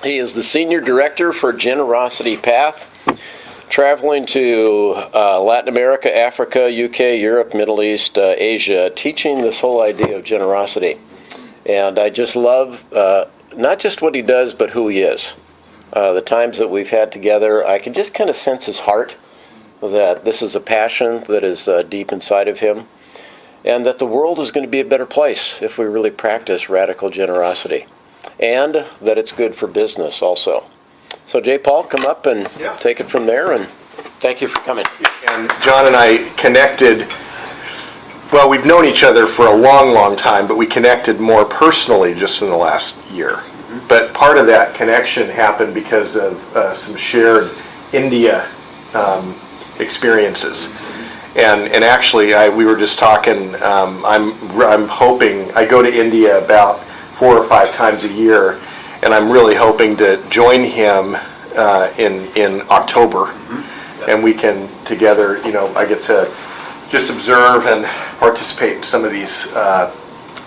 He is the Senior Director for Generosity Path, traveling to Latin America, Africa, UK, Europe, Middle East, Asia, teaching this whole idea of generosity. And I just love not just what he does, but who he is. The times that we've had together, I can just kind of sense his heart, that this is a passion that is deep inside of him, and that the world is going to be a better place if we really practice radical generosity, and that it's good for business also. So J.Paul, come up and take it from there, and thank you for coming. And John and I connected, well, we've known each other for a long, long time, but we connected more personally just in the last year. But part of that connection happened because of some shared India experiences. And actually, we were just talking, I'm hoping, I go to India about 4 or 5 times a year, and I'm really hoping to join him in October, and we can together, I get to just observe and participate in some of these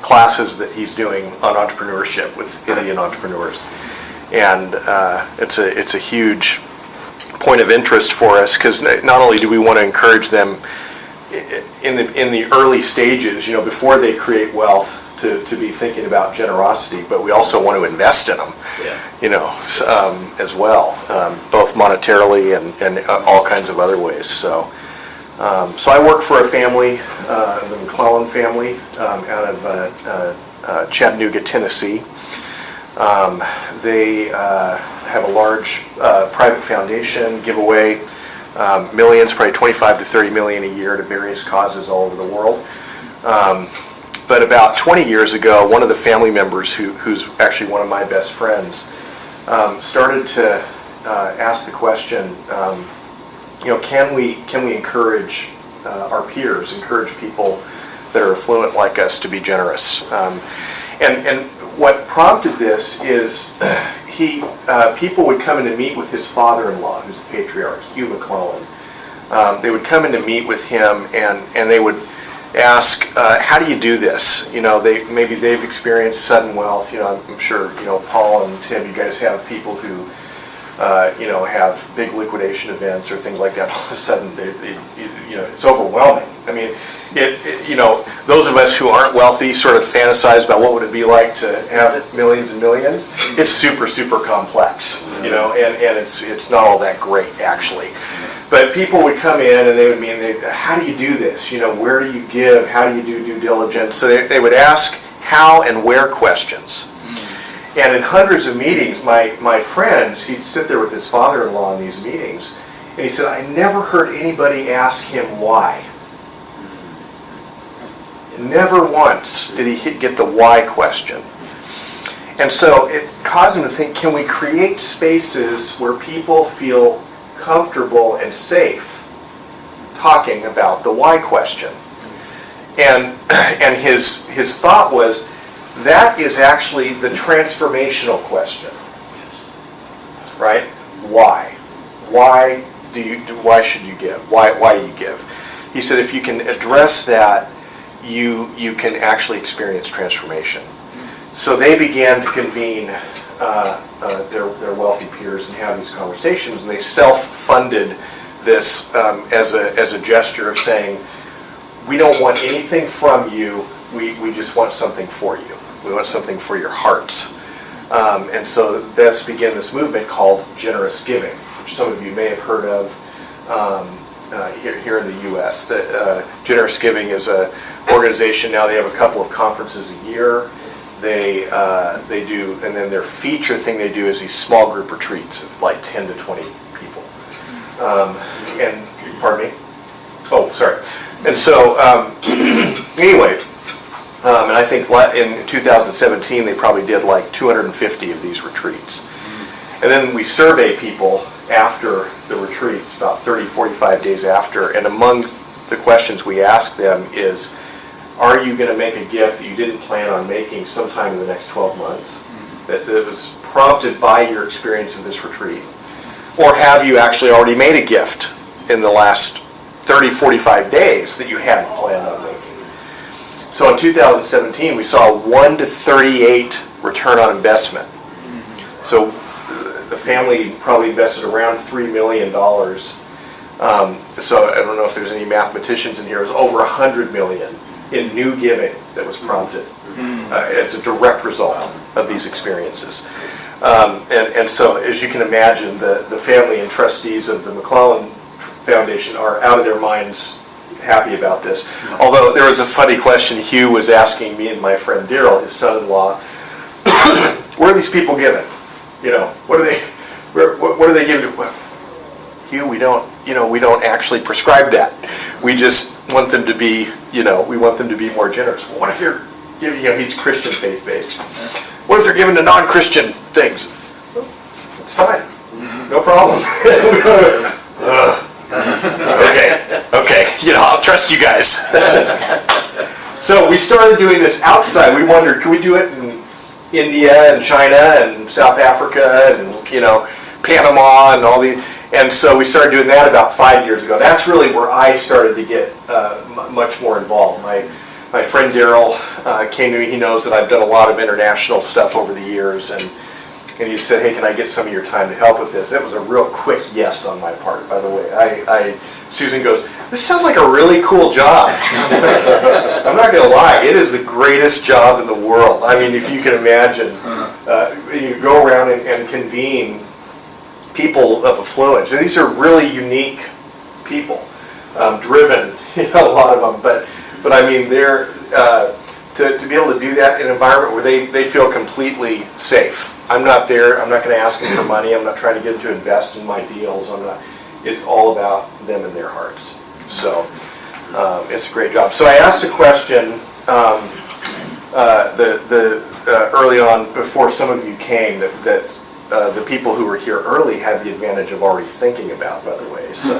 classes that he's doing on entrepreneurship with Indian entrepreneurs, and it's a huge point of interest for us, because not only do we want to encourage them in the early stages, before they create wealth, to be thinking about generosity, but we also want to invest in them, as well, both monetarily and all kinds of other ways. So I work for a family, the McClellan family, out of Chattanooga, Tennessee. They have a large private foundation, give away millions, probably 25 to 30 million a year to various causes all over the world. But about 20 years ago, one of the family members, who's actually one of my best friends, started to ask the question, can we encourage our peers, encourage people that are affluent like us to be generous? And what prompted this is people would come in to meet with his father-in-law, who's the patriarch, Hugh McClellan. They would come in to meet with him, and they would ask, how do you do this? Maybe they've experienced sudden wealth. I'm sure, Paul and Tim, you guys have people who, have big liquidation events or things like that. All of a sudden, it's overwhelming. I mean, those of us who aren't wealthy sort of fantasize about what would it be like to have millions and millions. It's super, super complex, and it's not all that great, actually. But people would come in and they would mean, how do you do this? Where do you give? How do you do due diligence? So they would ask how and where questions. And in hundreds of meetings, my friends, he'd sit there with his father-in-law in these meetings, and he said, I never heard anybody ask him why. Never once did he get the why question. And so it caused him to think, can we create spaces where people feel comfortable and safe talking about the why question? And his thought was, that is actually the transformational question, right? Why? Why should you give? Why do you give? He said, if you can address that, you can actually experience transformation. So they began to convene their wealthy peers and have these conversations, and they self-funded this as a gesture of saying, we don't want anything from you, we just want something for you. We want something for your hearts. And so this began this movement called generous giving, which some of you may have heard of here in the U.S. Generous Giving is an organization now. They have a couple of conferences a year. They do, and then their feature thing they do is these small group retreats of like 10 to 20 people. And pardon me? Oh, sorry. And so anyway, and I think in 2017 they probably did like 250 of these retreats. And then we survey people after the retreats, about 30, 45 days after, and among the questions we ask them is, are you going to make a gift that you didn't plan on making sometime in the next 12 months that was prompted by your experience of this retreat? Or have you actually already made a gift in the last 30, 45 days that you hadn't planned on making? So in 2017, we saw a 1 to 38 return on investment. So the family probably invested around $3 million. So I don't know if there's any mathematicians in here. It was over $100 million in new giving that was prompted as a direct result of these experiences. And so, as you can imagine, the family and trustees of the McClellan Foundation are out of their minds happy about this. Although there was a funny question Hugh was asking me and my friend Daryl, his son-in-law, where are these people giving? What are they? What are they giving to? Hugh, we don't actually prescribe that. We just want them to be, we want them to be more generous. Well, what if they're giving? He's Christian faith-based. What if they're giving to non-Christian things? It's fine, no problem. Okay, I'll trust you guys. So we started doing this outside. We wondered, could we do it in India and China and South Africa and Panama and all these? And so we started doing that about 5 years ago. That's really where I started to get much more involved. My friend Daryl came to me. He knows that I've done a lot of international stuff over the years, and he said, "Hey, can I get some of your time to help with this?" That was a real quick yes on my part, by the way. Susan goes, "This sounds like a really cool job." I'm not going to lie, it is the greatest job in the world. I mean, if you can imagine, you go around and convene people of affluence. And these are really unique people, driven, a lot of them. But I mean, they're to be able to do that in an environment where they feel completely safe. I'm not there. I'm not going to ask them for money. I'm not trying to get them to invest in my deals. It's all about them and their hearts. So it's a great job. So I asked a question early on before some of you came that the people who were here early had the advantage of already thinking about, by the way. So,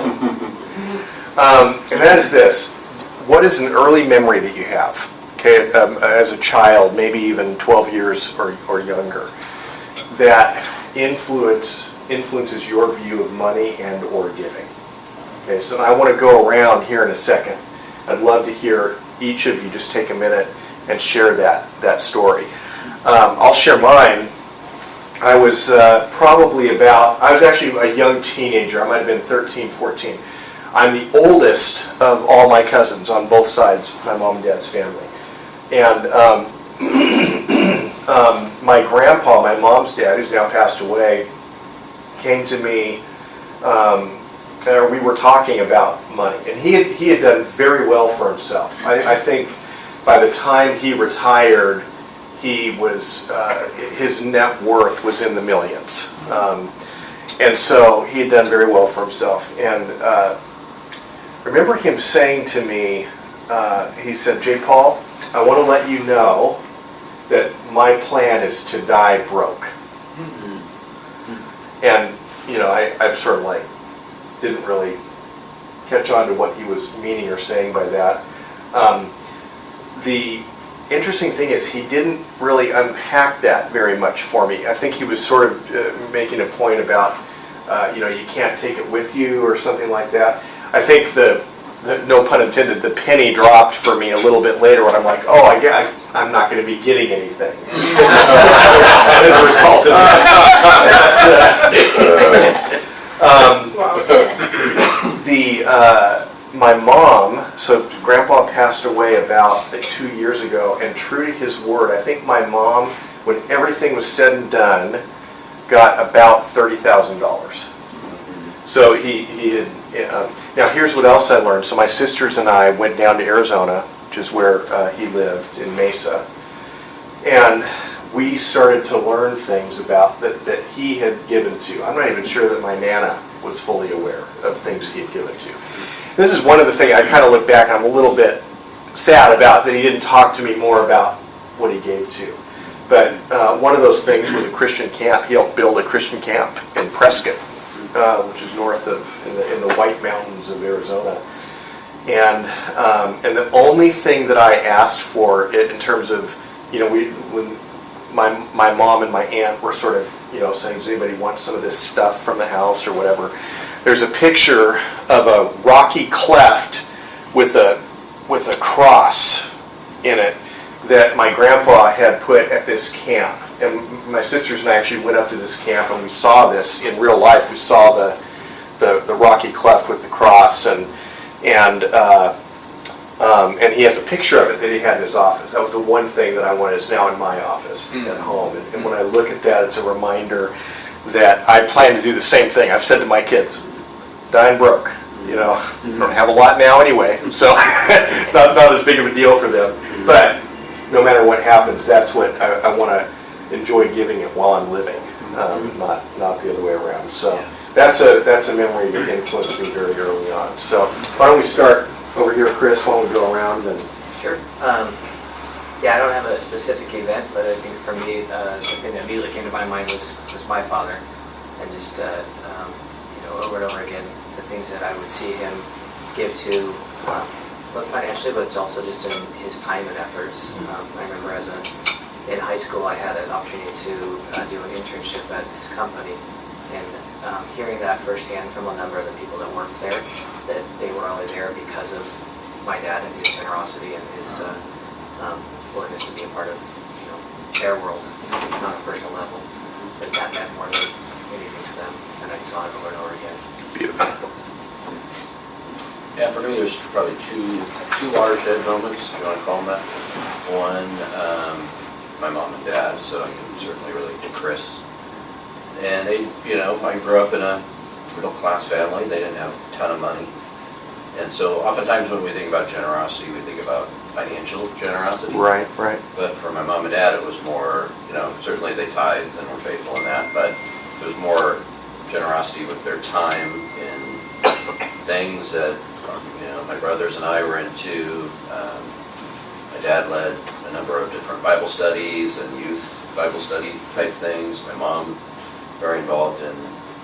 and that is this: what is an early memory that you have? Okay, as a child, maybe even 12 years or younger, that influences your view of money and or giving. Okay, so I want to go around here in a second. I'd love to hear each of you just take a minute and share that story. I'll share mine. I was I was actually a young teenager. I might have been 13, 14. I'm the oldest of all my cousins on both sides, my mom and dad's family. And my grandpa, my mom's dad, who's now passed away, came to me. We were talking about money, and he had done very well for himself. I think by the time he retired, he was his net worth was in the millions, and so he had done very well for himself. And remember him saying to me, he said, "J.Paul, I want to let you know that my plan is to die broke." And I've sort of didn't really catch on to what he was meaning or saying by that. The interesting thing is he didn't really unpack that very much for me. I think he was sort of making a point about you can't take it with you or something like that. I think the no pun intended, the penny dropped for me a little bit later when I'm like, oh, I'm not going to be getting anything as a result of this. My mom, so Grandpa passed away about 2 years ago, and true to his word, I think my mom, when everything was said and done, got about $30,000. So he had. Now here's what else I learned. So my sisters and I went down to Arizona, which is where he lived, in Mesa, and we started to learn things about that he had given to. I'm not even sure that my Nana was fully aware of things he had given to. This is one of the things I kind of look back, I'm a little bit sad about that he didn't talk to me more about what he gave to. But one of those things was a Christian camp. He helped build a Christian camp in Prescott, which is north of, in the White Mountains of Arizona. And the only thing that I asked for in terms of, when my mom and my aunt were sort of, saying, does anybody want some of this stuff from the house or whatever? There's a picture of a rocky cleft with a cross in it that my grandpa had put at this camp. and my sisters and I actually went up to this camp, and we saw this in real life. We saw the rocky cleft with the cross, and he has a picture of it that he had in his office. That was the one thing that I wanted. It's now in my office at home. And when I look at that, it's a reminder that I plan to do the same thing. I've said to my kids, dying broke. You know, don't have a lot now anyway, so not as big of a deal for them. But no matter what happens, that's what I want to enjoy giving it while I'm living, not the other way around. So that's a memory that influenced me very early on. So why don't we start over here, Chris? Why don't we go around and Sure. Yeah, I don't have a specific event, but I think for me, the thing that immediately came to my mind was my father, and just over and over again, the things that I would see him give to, both financially, but it's also just in his time and efforts. I remember in high school, I had an opportunity to do an internship at his company, and hearing that firsthand from a number of the people that worked there, that they were only there because of my dad and his generosity and his willingness to be a part of their world, not a personal level, but that meant more than anything to them, and I saw it over and over again. beautiful? Yeah, for me, there's probably two watershed moments, if you want to call them that. One, my mom and dad, so I can certainly relate to Chris. And they, I grew up in a middle-class family. They didn't have a ton of money. And so oftentimes when we think about generosity, we think about financial generosity. Right. But for my mom and dad, it was more, certainly they tithed and were faithful in that, but it was more generosity with their time in things that, my brothers and I were into. My dad led a number of different Bible studies and youth Bible study type things. My mom very involved in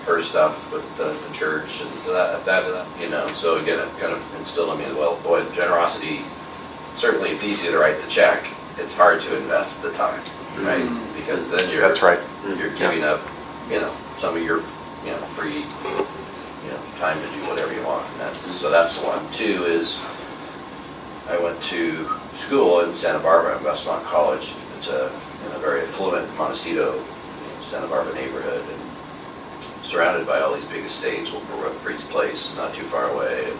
her stuff with the church, and so that so again, it kind of instilled in me, well, boy, generosity, certainly it's easy to write the check. It's hard to invest the time, right? Because then you're giving up, some of your, free, time to do whatever you want. And that's the one. Two is, I went to school in Santa Barbara at Westmont College. It's in a very affluent Montecito, Santa Barbara neighborhood, and surrounded by all these big estates. Wilfrid's Place is not too far away. And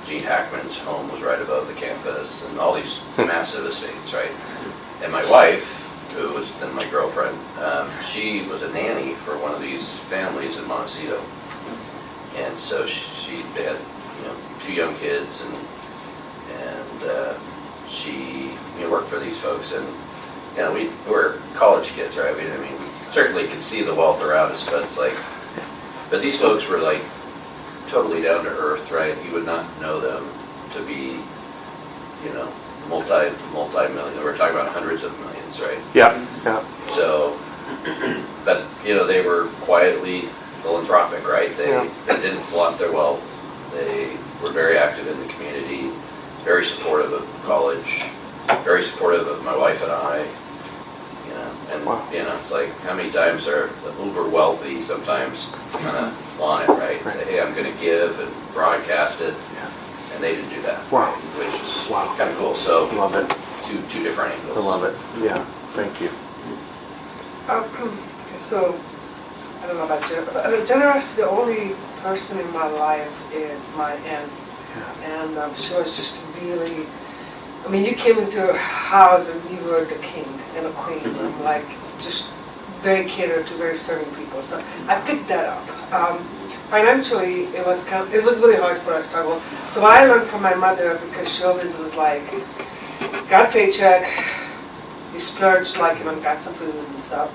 Gene Hackman's home was right above the campus, and all these massive estates, right? And my wife, who was then my girlfriend, she was a nanny for one of these families in Montecito. And so she had, two young kids, and she worked for these folks, and we were college kids, right? I mean, we certainly could see the wealth around us, but it's like, but these folks were like totally down to earth, right? You would not know them to be, multi-million. We're talking about hundreds of millions, right? Yeah. So, but they were quietly philanthropic, right? They didn't flaunt their wealth. They were very active in the community, very supportive of college, very supportive of my wife and I. It's like, how many times are the uber wealthy sometimes kind of flaunt it, right? Say, hey, I'm going to give and broadcast it, and they didn't do that. Wow. Which is kind of cool. So, Love it. Two different angles. I love it. Yeah. Thank you. So, I don't know about generosity. The only person in my life is my aunt, and she was just really. I mean, you came into her house and you were the king and a queen, and like just very catered to very certain people. So I picked that up. Financially, it was really hard for us to struggle. So what I learned from my mother, because she always was like, got a paycheck, you splurged, like, got some food and stuff,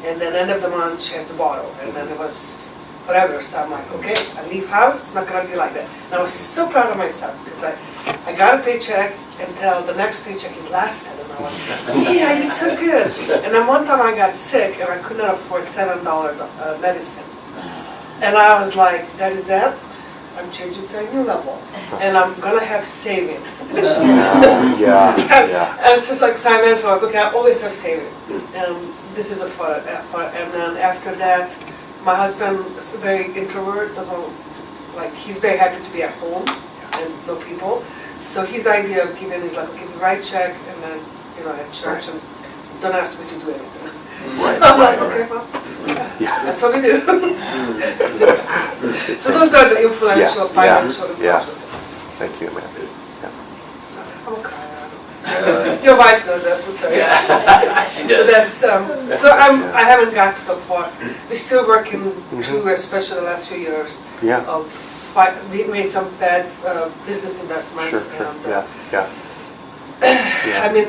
and then end of the month she had to borrow, and then it was forever. So I'm like, okay, I leave house, it's not gonna be like that. And I was so proud of myself because I got a paycheck until the next paycheck it lasted, and I was like, yeah, I did so good. And then one time I got sick and I could not afford $7 medicine. And I was like, that is that? I'm changing to a new level, and I'm gonna have saving. And it's just like Simon for like, okay, I always have saving, and this is as far. And then after that, my husband is a very introvert. He's very happy to be at home and no people. So his idea of giving is like, okay, you write check, and then at church, and don't ask me to do anything. So Right, I'm like, right, okay, right. well, Yeah. that's what we do. So those are the influential, Yeah, financial, yeah. influential things. Thank you, man. I'm a crier. Your wife knows that, I'm sorry. She So does. that's, so I haven't got to the far. We're still working through, especially the last few years, Yeah, of we made some bad business investments. sure, sure, And, yeah. I mean,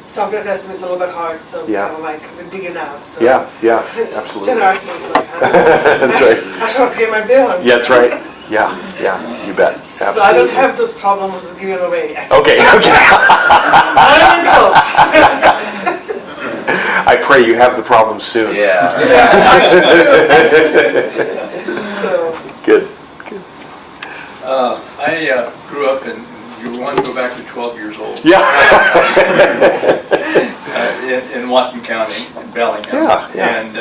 software testing is a little bit hard, so Yeah. kind of like we're digging out. So. Yeah, absolutely. Generosity is like, That's right. I should pay my bill. Yeah, that's right. Yeah, you bet. So I Absolutely. don't have those problems of giving away. Okay. I'm close. I pray you have the problem soon. Yeah. Yes, I should do. So, Good. I grew up in, you want to go back to 12 years old, Yeah. in Whatcom County, in Bellingham. Yeah. And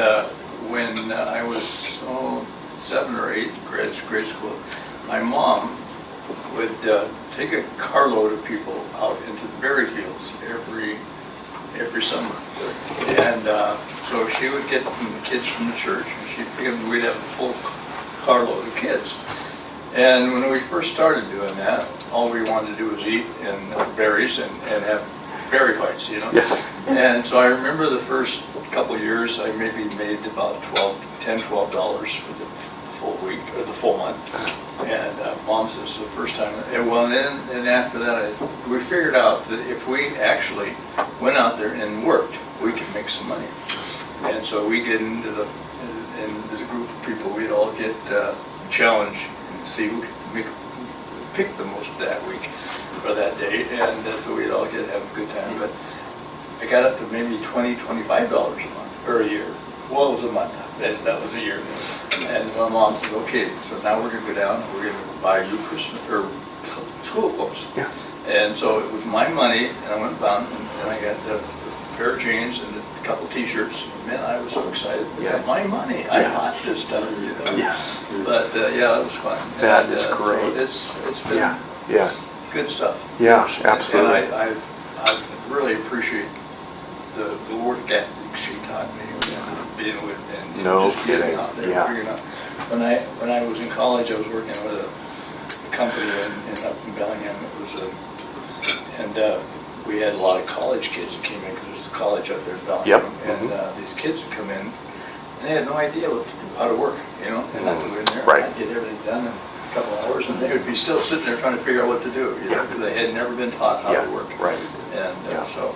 when I was 7 or 8, grade school, my mom would take a carload of people out into the berry fields every summer. And so she would get the kids from the church, and she'd pick them, we'd have a full carload of kids. And when we first started doing that, all we wanted to do was eat and berries and have berry fights, you know? Yeah. And so I remember the first couple of years, I maybe made about $12 for the full week, or the full month. And Mom says the first time, and then after that, we figured out that if we actually went out there and worked, we could make some money. And so we get into and as a group of people, we'd all get challenged and see who could pick the most that week or that day, and so we'd all have a good time. But I got up to maybe $20, $25 a month, or a year. Well, it was a month, and that was a year. And my mom said, okay, so now we're gonna go down, and we're gonna buy you Christmas, or school clothes. Yeah. And so it was my money, and I went down, and I got the pair of jeans and a couple t-shirts. Man, I was so excited. It's my money. I bought this stuff, you know. Yeah. But yeah, it was fun. That And, is so great. it's been Yeah. good stuff. Yeah, absolutely. And I really appreciate the work ethic she taught me, being with and No just getting kidding. out there, Yeah. figuring out. When I was in college, I was working with a company up in Bellingham. It was we had a lot of college kids that came in, because there's a college out there in Bellingham. Yep. And these kids would come in, and they had no idea how to work, you know. And I'd go in there, Right. I'd get everything done in a couple hours, and they would be still sitting there trying to figure out what to do, you know, because they had never been taught how Yeah, to work. right. And Yeah. so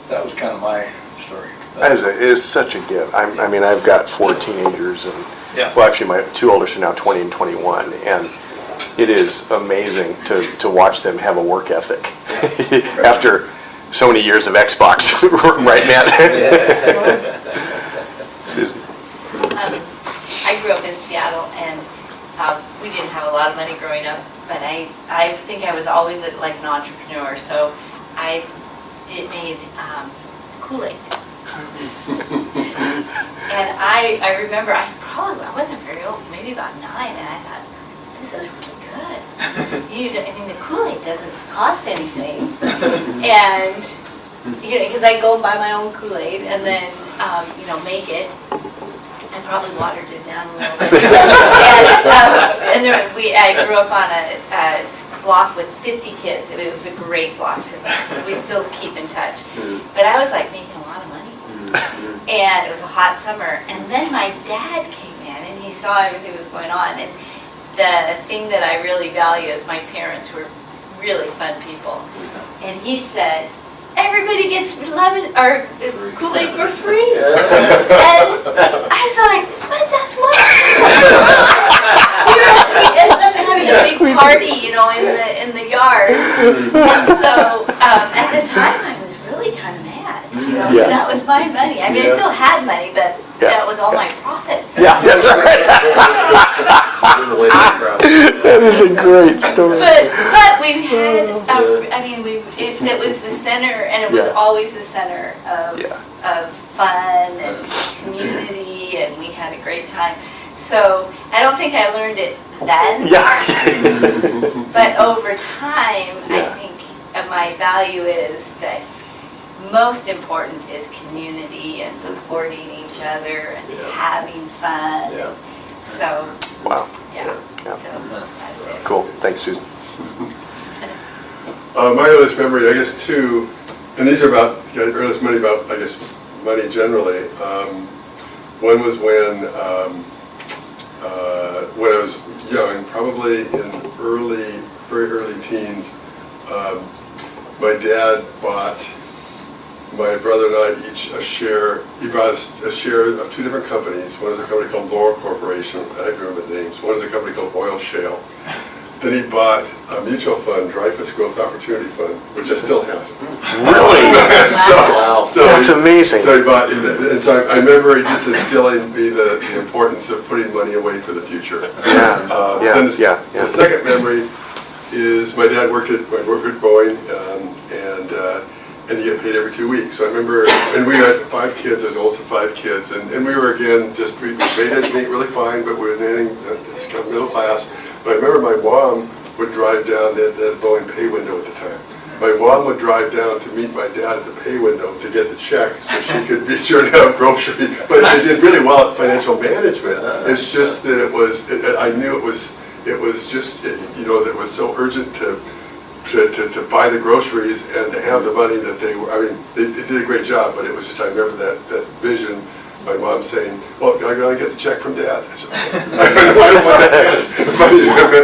that was kind of my story. It is such a gift. I mean, I've got 4 teenagers, and Yeah. well, actually, my 2 oldest are now 20 and 21, and it is amazing to watch them have a work ethic after so many years of Xbox, right, Matt? Susan. I grew up in Seattle, and we didn't have a lot of money growing up, but I think I was always like an entrepreneur, so I made Kool-Aid. And I remember I wasn't very old, maybe about 9, and I thought, this is really good. The Kool-Aid doesn't cost anything, and because I go buy my own Kool-Aid and then make it. I probably watered it down a little bit. I grew up on a block with 50 kids. It was a great block we still keep in touch. But I was like making a lot of money. And it was a hot summer. And then my dad came in and he saw everything that was going on. And the thing that I really value is my parents were really fun people. And he said, everybody gets lemon or Kool-Aid for free. And I was like, what? That's mine. We ended up having a big party, in the yard. And so at the time I was really kind of mad. That was my money. I mean, I still had money, but that was all my profits. Yeah, that's right. That is a great story. But we had, it was the center, and it was always the center of fun and community, and we had a great time. So I don't think I learned it then. Yeah. But over time, I think my value is that most important is community and supporting each other and having fun. Yeah. So, Wow. yeah, Yeah. so that's it. Cool. Thanks, Susan. My earliest memory, I guess, too, and these are about, earliest memory about, I guess, money generally. One was when I was young, probably in very early teens, my dad bought my brother and I each a share. He bought us a share of two different companies. One is a company called Laurel Corporation. I can remember the names. One is a company called Oil Shale. Then he bought a mutual fund, Dreyfus Growth Opportunity Fund, which I still have. Really? So That's amazing. So he bought, and so I remember he just instilling in me the importance of putting money away for the future. Then the second memory is my dad worked at Boeing, and you get paid every 2 weeks. So I remember, and we had 5 kids, I was old for 5 kids, and we were again, we made ends meet really fine, but we were just kind of middle class. But I remember my mom would drive down that Boeing pay window at the time. My mom would drive down to meet my dad at the pay window to get the check so she could be sure to have groceries. But they did really well at financial management. It's just that I knew it was just, that it was so urgent to buy the groceries and to have the money that they did a great job, but it was just, I remember that vision, my mom saying, well, I'm going to get the check from Dad. I said, I don't know what that is.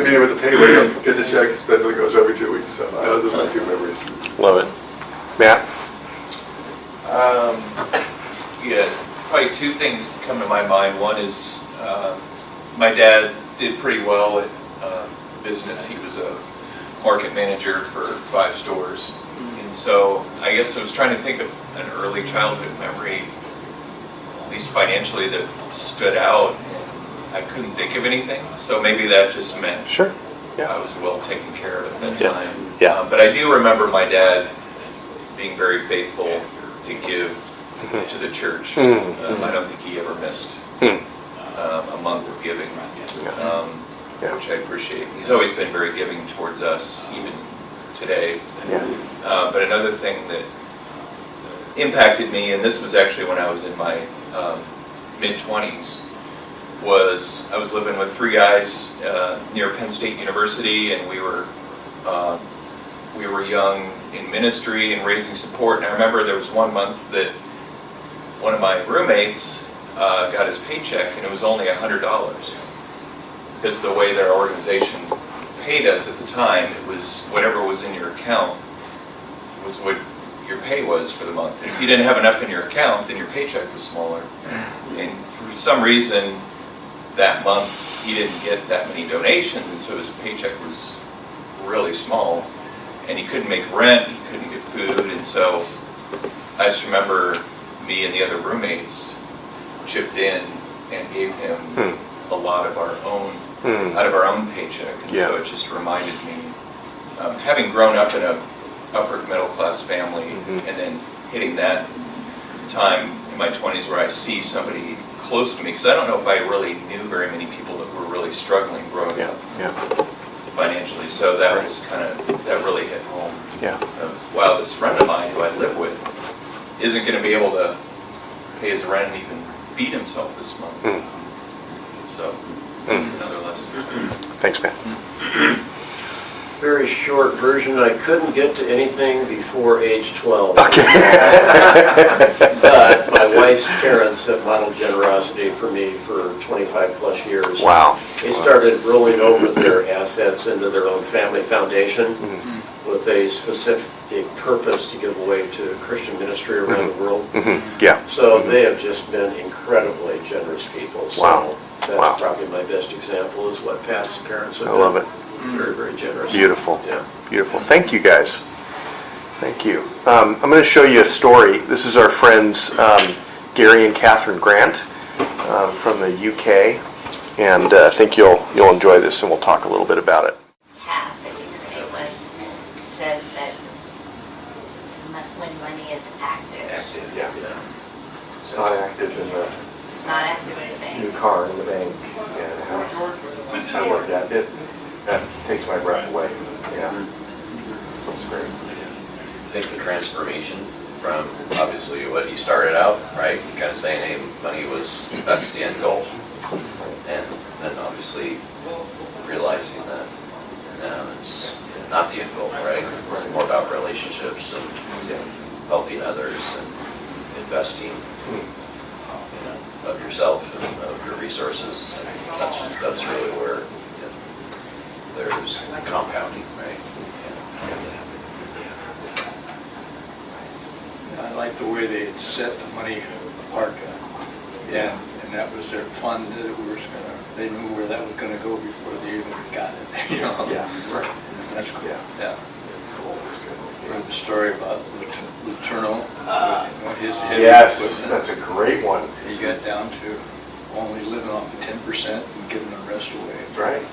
Meeting with the pay window, get the check, spend the groceries every 2 weeks. So those are my 2 memories. Love it. Matt? Yeah, probably 2 things come to my mind. One is my dad did pretty well at business. He was a market manager for 5 stores. And so I guess I was trying to think of an early childhood memory, at least financially, that stood out. I couldn't think of anything. So maybe that just meant Sure. I was well taken care of at that Yeah. time. Yeah. But I do remember my dad being very faithful to give to the church. I don't think he ever missed a month of giving, which I appreciate. He's always been very giving towards us, even today. But another thing that impacted me, and this was actually when I was in my mid-20s, was I was living with 3 guys near Penn State University, and we were young in ministry and raising support. And I remember there was one month that one of my roommates got his paycheck, and it was only $100. Because the way their organization paid us at the time, it was whatever was in your account was what your pay was for the month. And if you didn't have enough in your account, then your paycheck was smaller. And for some reason, that month he didn't get that many donations, and so his paycheck was really small. And he couldn't make rent, he couldn't get food, and so I just remember me and the other roommates chipped in and gave him a lot of our own, out of our own paycheck. And so it just reminded me, having grown up in a upper middle class family, and then hitting that time in my 20s where I see somebody close to me, because I don't know if I really knew very many people that were really struggling growing up financially. So that was that really hit home. Wow, this friend of mine who I live with isn't going to be able to pay his rent and even feed himself this month. So that's another lesson. Thanks, Matt. Very short version, I couldn't get to anything before age 12. But my wife's parents have modeled generosity for me for 25 plus years. Wow. They started rolling over their assets into their own family foundation with a specific purpose to give away to Christian ministry around the world. So they have just been incredibly generous people. So that's probably my best example, is what Pat's parents have been. I love it. Very, very generous. Beautiful. Yeah. Beautiful. Thank you, guys. Thank you. I'm going to show you a story. This is our friends Gary and Catherine Grant from the UK, and I think you'll enjoy this, and we'll talk a little bit about it. I think it was said that when money is active, It's not active in the not active in the bank. new car in the bank and the house. I work that. That takes my breath away. Yeah. That's great. I think the transformation from obviously what he started out, right? Kind of saying, hey, money that's the end goal. And then obviously realizing that no, it's not the end goal, right? It's more about relationships and helping others and investing, of yourself and of your resources. That's really where there's compounding, right? I like the way they set the money apart, and that was their fund that they knew where that was gonna go before they even got it, you know? Yeah, right. That's cool, Yeah. yeah. Heard the story about Luterno, his heavy Yes, equipment. that's a great one. He got down to only living off of 10% and giving the rest away. Right.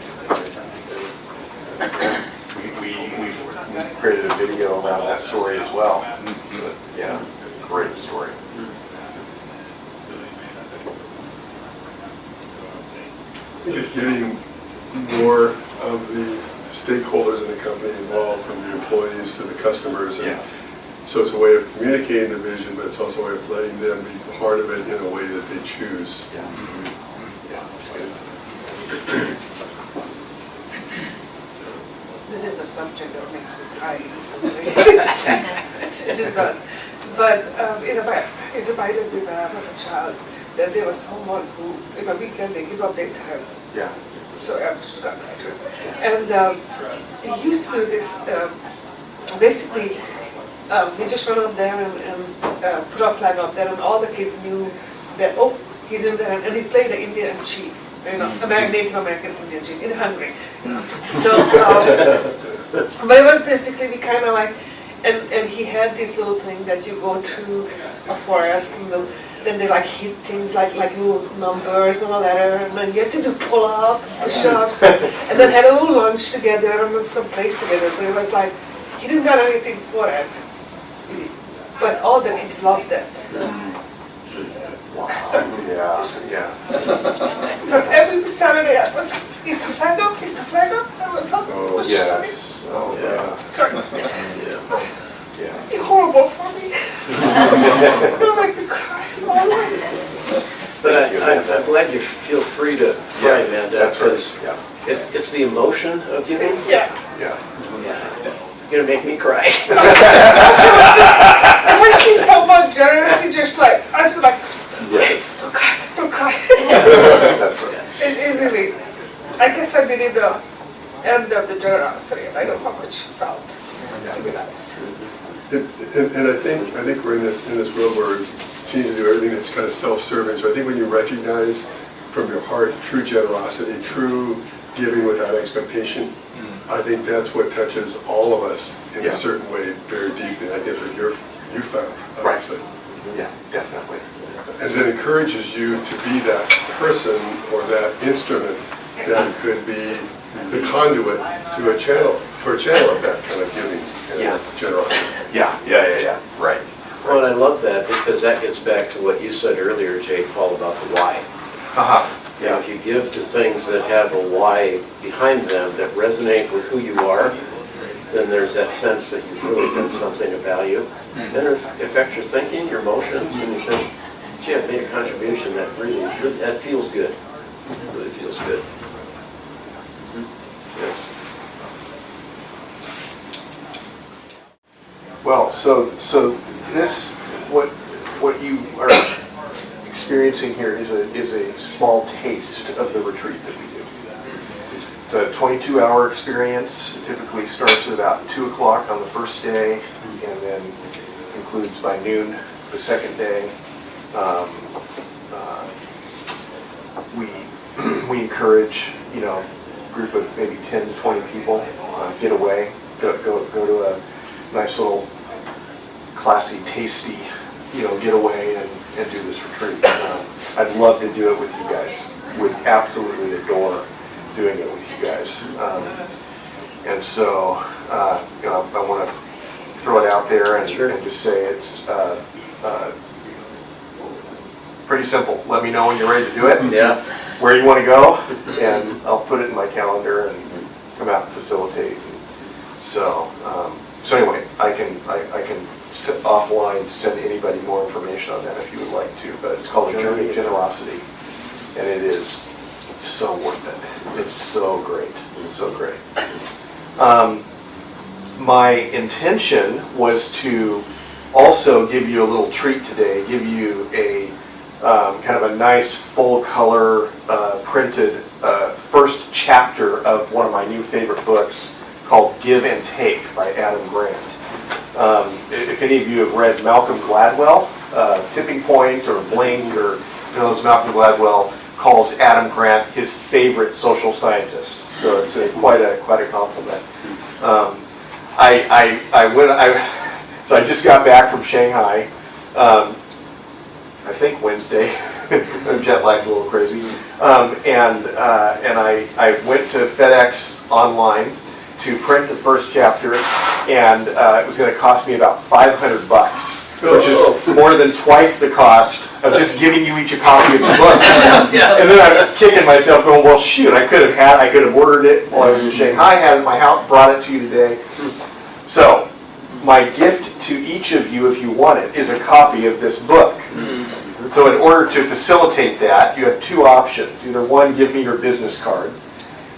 We created a video around that story as well. So, yeah, great story. I think it's getting more of the stakeholders in the company involved, from the employees to the customers. And so it's a way of communicating the vision, but it's also a way of letting them be part of it in a way that they choose. This is the subject that makes me cry instantly. It just does. But it reminded me when I was a child that there was someone who, in a weekend, they give up their time. Yeah. So I just got back to it. And he used to do this, basically, he just run up there and put a flag up there, and all the kids knew that, oh, he's in there, and he played the Indian chief, Native American Indian chief in Hungary. So, but it was basically we kind of like, and he had this little thing that you go through a forest, and then they like hit things like little numbers on a letter, and then you had to do pull-up, push-ups, and then had a little lunch together and some place together. But it was like, he didn't got anything for it. But all the kids loved it. So, Yeah. but every Saturday I was like, is the flag up? Is the flag up? I was like, Oh, was yes. Oh, yeah. sorry. Yeah. It's horrible for me. It'll make me cry all the way. But I'm glad you feel free to cry, Amanda, That's right. because it's the emotion of giving. Yeah. You're gonna make me cry. If I see someone generous, it's just like, I feel like, Yes. don't cry. That's right. It really, I guess I believe the end of the generosity, and I know how much you felt. To be nice. And I think we're in this world where we seem to do everything that's kind of self-serving. So I think when you recognize from your heart true generosity, true giving without expectation, I think that's what touches all of us in a certain way very deeply. And I think that's what you found, obviously. Yeah, definitely. And then encourages you to be that person or that instrument that could be the conduit to a channel of that kind of giving and generosity. Yeah. Right. Well, and I love that because that gets back to what you said earlier, J.Paul, about the why. You know, if you give to things that have a why behind them that resonate with who you are, then there's that sense that you've really done something of value. Then it affects your thinking, your emotions, and you think, gee, I've made a contribution that really that feels good. It really feels good. Yes. Well, so this what you are experiencing here is a small taste of the retreat that we do. It's a 22-hour experience. It typically starts at about 2 o'clock on the first day, and then concludes by noon the second day. We encourage, a group of maybe 10 to 20 people get away, go to a nice little classy, tasty, get away and do this retreat. I'd love to do it with you guys. Would absolutely adore doing it with you guys. And so, I want to throw it out there and just say it's pretty simple. Let me know when you're ready to do it. Yeah. Where you want to go, and I'll put it in my calendar and come out and facilitate. So anyway, offline to send anybody more information on that if you would like to, but it's called A Journey of Generosity, and it is so worth it. It's so great, so great. My intention was to also give you a little treat today, give you a kind of a nice full color printed first chapter of one of my new favorite books called Give and Take by Adam Grant. If any of you have read Malcolm Gladwell, Tipping Point or Blink, or those, Malcolm Gladwell calls Adam Grant his favorite social scientist. So it's quite a compliment. So I just got back from Shanghai. I think Wednesday. I'm jet lagged a little crazy. And I went to FedEx online to print the first chapter, and it was going to cost me about $500, which is more than twice the cost of just giving you each a copy of the book. And then I'm kicking myself, going, well, shoot, I could have ordered it while I was in Shanghai, had it in my house, brought it to you today. So my gift to each of you, if you want it, is a copy of this book. So in order to facilitate that, you have two options. Either one, give me your business card,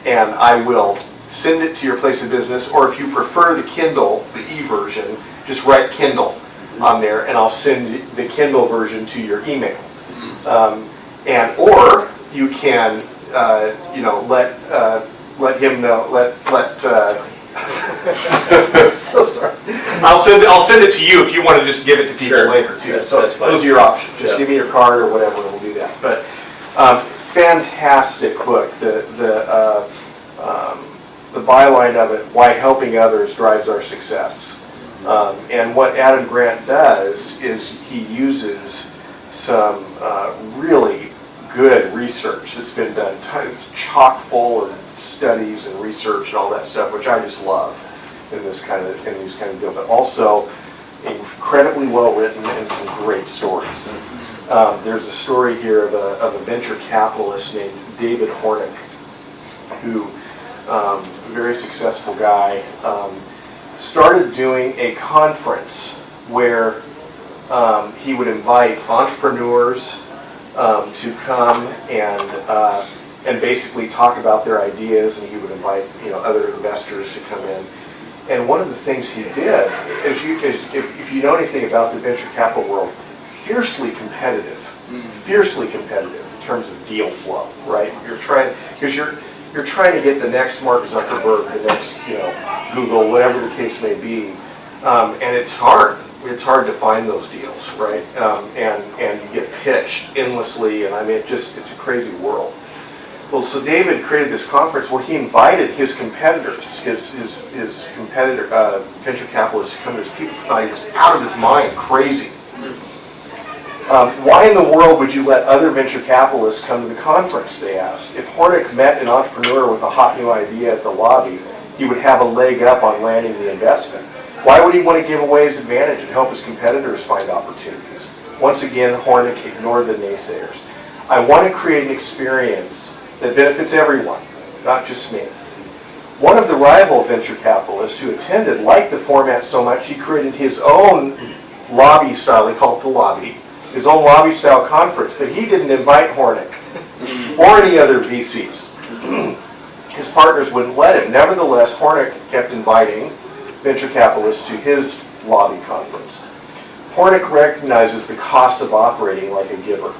and I will send it to your place of business, or if you prefer the Kindle, the e-version, just write Kindle on there, and I'll send the Kindle version to your email. Or you can, let him know, so sorry. I'll send it to you if you want to just give it to people later too. So that's fine. Those are your options. Just give me your card or whatever, and we'll do that. But fantastic book. The byline of it: why helping others drives our success. And what Adam Grant does is he uses some really good research that's been done. It's chock full of studies and research and all that stuff, which I just love in these kind of deals. But also incredibly well written and some great stories. There's a story here of a venture capitalist named David Hornick, who a very successful guy, started doing a conference where he would invite entrepreneurs to come and basically talk about their ideas, and he would invite other investors to come in. And one of the things he did, if you know anything about the venture capital world, fiercely competitive in terms of deal flow, right? You're trying to get the next Mark Zuckerberg, the next Google, whatever the case may be, and it's hard. It's hard to find those deals, right? And you get pitched endlessly, and I mean, it's a crazy world. Well, so David created this conference where he invited his competitors, his competitor venture capitalists to come to this. People thought he was out of his mind, crazy. Why in the world would you let other venture capitalists come to the conference, they asked. If Hornick met an entrepreneur with a hot new idea at the lobby, he would have a leg up on landing the investment. Why would he want to give away his advantage and help his competitors find opportunities? Once again, Hornick ignored the naysayers. I want to create an experience that benefits everyone, not just me. One of the rival venture capitalists who attended liked the format so much he created his own lobby style, they call it the lobby, his own lobby style conference, but he didn't invite Hornick or any other VCs. His partners wouldn't let him. Nevertheless, Hornick kept inviting venture capitalists to his lobby conference. Hornick recognizes the cost of operating like a giver.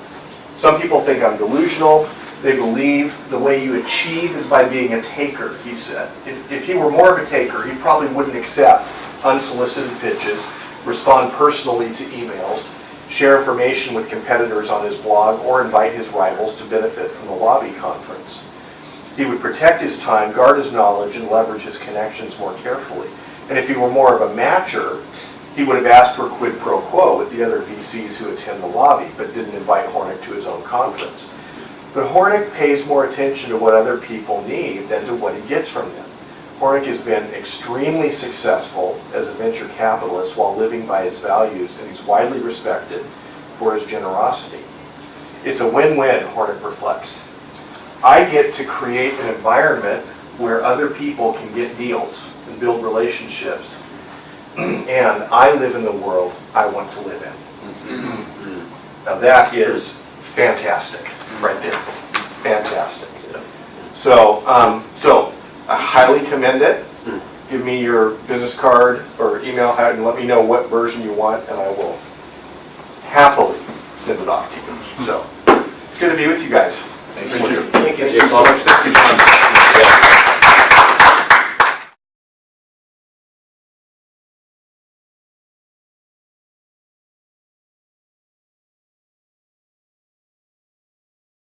Some people think I'm delusional. They believe the way you achieve is by being a taker, he said. If he were more of a taker, he probably wouldn't accept unsolicited pitches, respond personally to emails, share information with competitors on his blog, or invite his rivals to benefit from the lobby conference. He would protect his time, guard his knowledge, and leverage his connections more carefully. And if he were more of a matcher, he would have asked for a quid pro quo with the other VCs who attend the lobby, but didn't invite Hornick to his own conference. But Hornick pays more attention to what other people need than to what he gets from them. Hornick has been extremely successful as a venture capitalist while living by his values, and he's widely respected for his generosity. It's a win-win, Hornick reflects. I get to create an environment where other people can get deals and build relationships. and I live in the world I want to live in. Now that is fantastic, right there. Fantastic. So, I highly commend it. Give me your business card or email and let me know what version you want, and I will happily send it off to you. So, it's good to be with you guys. Thank you. Thank you so much. Thank you, John.